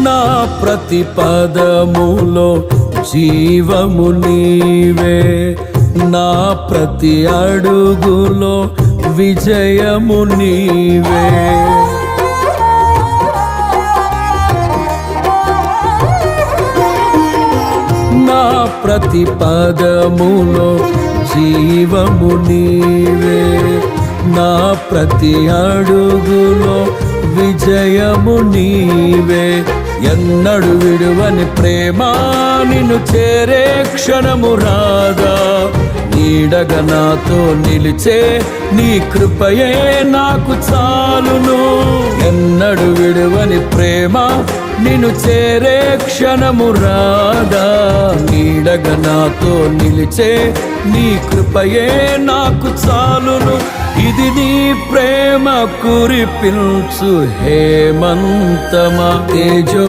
నా ప్రతి పదములో జీవము నీవే, నా ప్రతి అడుగులో విజయము నీవే. నా ప్రతి పదములో జీవము నీవే, నా ప్రతి అడుగులో విజయము నీవే. ఎన్నడు విడువని ప్రేమ నిన్ను చేరే క్షణము రాదా, నీడగా నాతో నిలిచే నీ కృపయే నాకు చాలును. ఎన్నడు విడువని ప్రేమ నిన్ను చేరే క్షణము రాదా, నీడగా నాతో నిలిచే నీ కృపయే నాకు చాలును. ఇది నీ ప్రేమ కురిపించు హేమంతమా, తేజో